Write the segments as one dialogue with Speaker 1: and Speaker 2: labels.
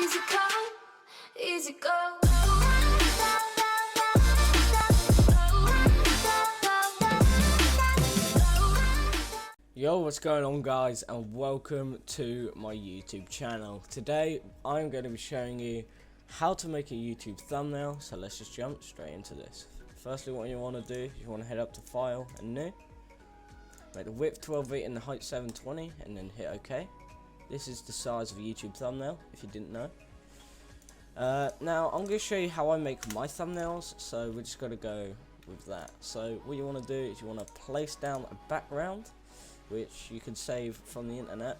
Speaker 1: Easy come, easy go.
Speaker 2: Yo, what's going on guys, and welcome to my YouTube channel. Today I'm going to be showing you how to make a YouTube thumbnail, so let's just jump straight into this. Firstly, what you want to do is you want to head up to File and New, make the width 1280 and the height 720, and then hit OK. This is the size of a YouTube thumbnail, if you didn't know. Now I'm going to show you how I make my thumbnails, so we're just going to go with that. So what you want to do is you want to place down a background, which you can save from the internet.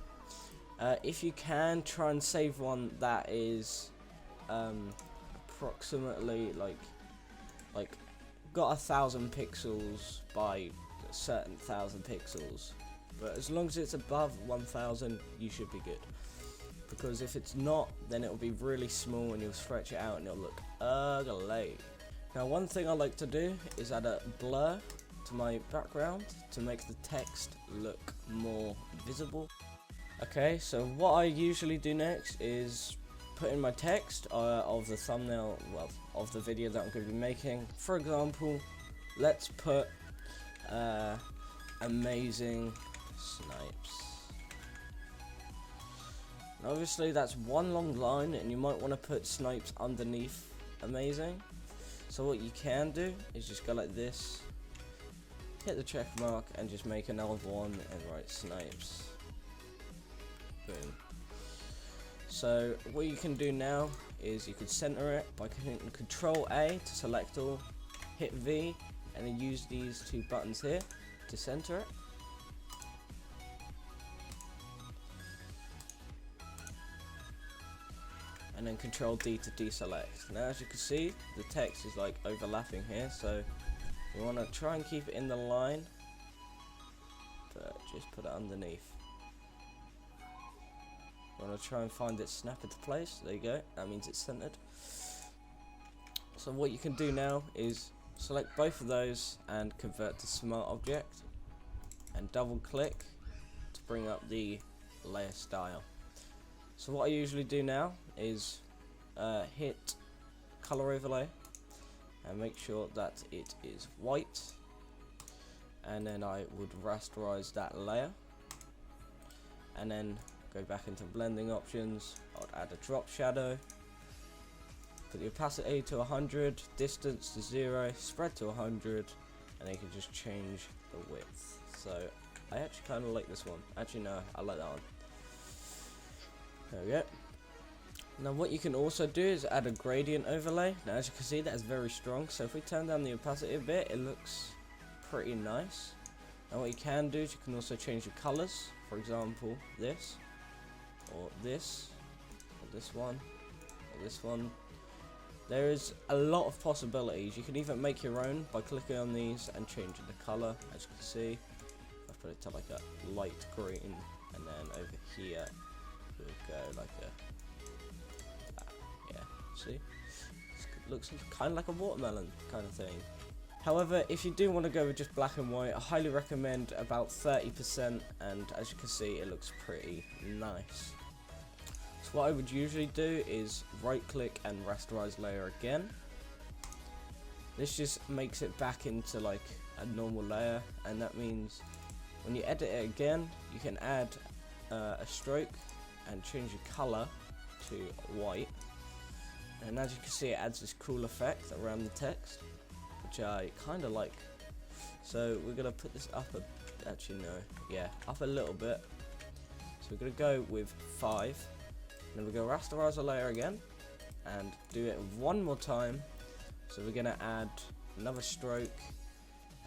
Speaker 2: If you can, try and save one that is approximately like got 1,000 pixels by a certain 1,000 pixels, but as long as it's above 1,000 you should be good, because if it's not, then it'll be really small and you'll stretch it out and it'll look ugly. Now one thing I like to do is add a blur to my background to make the text look more visible. Okay, so what I usually do next is put in my text of the thumbnail, well, of the video that I'm going to be making. For example, let's put amazing snipes. And obviously that's one long line and you might want to put snipes underneath amazing. So what you can do is just go like this, hit the check mark and just make another one and write snipes. Boom. So what you can do now is you can center it by hitting Control A to select all, hit V, and then use these two buttons here to center it. And then Control D to deselect. Now as you can see, the text is like overlapping here, so you want to try and keep it in the line, but just put it underneath. You want to try and find it snap into place. There you go, that means it's centered. So what you can do now is select both of those and convert to Smart Object, and double click to bring up the layer style. So what I usually do now is hit color overlay and make sure that it is white, and then I would rasterize that layer, and then go back into blending options. I would add a drop shadow, put the opacity to 100, distance to 0, spread to 100, and then you can just change the width. So I actually kind of like this one. Actually no, I like that one. There we go. Now what you can also do is add a gradient overlay. Now as you can see, that is very strong, so if we turn down the opacity a bit, it looks pretty nice. Now what you can do is you can also change the colors. For example, this, or this, or this one, or this one. There is a lot of possibilities. You can even make your own by clicking on these and changing the color. As you can see, I've put it to like a light green, and then over here we'll go like a see, it looks kind of like a watermelon kind of thing. However, if you do want to go with just black and white, I highly recommend about 30%, and as you can see, it looks pretty nice. So what I would usually do is right click and rasterize layer again. This just makes it back into like a normal layer, and that means when you edit it again, you can add a stroke and change the color to white. And as you can see, it adds this cool effect around the text, which I kind of like. So we're going to put this up up a little bit. So we're going to go with 5. And then we're going to rasterize the layer again and do it one more time. So we're going to add another stroke,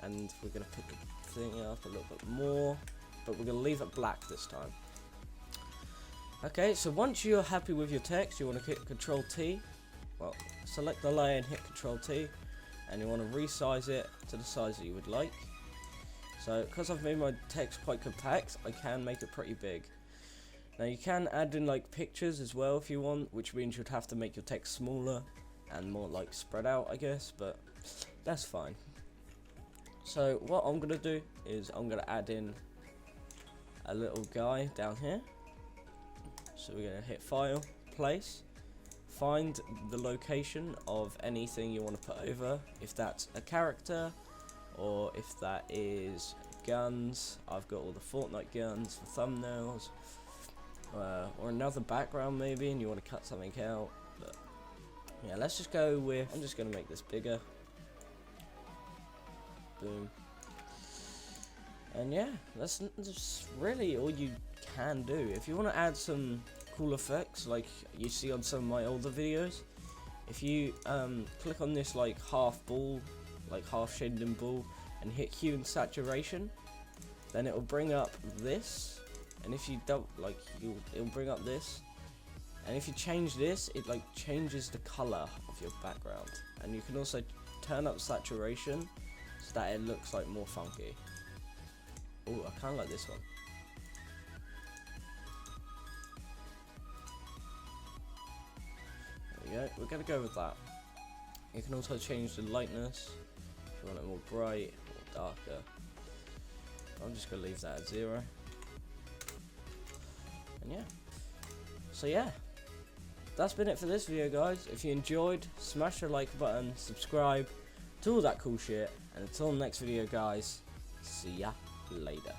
Speaker 2: and we're going to pick the thing up a little bit more, but we're going to leave it black this time. Okay, so once you're happy with your text, you want to hit Control T. Well, select the layer and hit Control T, and you want to resize it to the size that you would like. So because I've made my text quite compact, I can make it pretty big. Now you can add in like pictures as well if you want, which means you'd have to make your text smaller and more like spread out, I guess, but that's fine. So what I'm going to do is I'm going to add in a little guy down here. So we're going to hit File, Place, find the location of anything you want to put over, if that's a character or if that is guns. I've got all the Fortnite guns for thumbnails, or another background maybe, and you want to cut something out. But yeah, let's just go with, I'm just going to make this bigger. Boom. And yeah, that's really all you can do. If you want to add some cool effects like you see on some of my older videos, if you click on this like half ball, like half shaded in ball, and hit hue and saturation, then it will bring up this. And if you don't, like, it'll bring up this. And if you change this, it like changes the color of your background. And you can also turn up saturation so that it looks like more funky. Oh, I kind of like this one. There we go. We're gonna go with that. You can also change the lightness if you want it more bright or darker. I'm just gonna leave that at 0. And yeah. So yeah, that's been it for this video, guys. If you enjoyed, smash the like button, subscribe, do all that cool shit, and until the next video, guys, see ya later.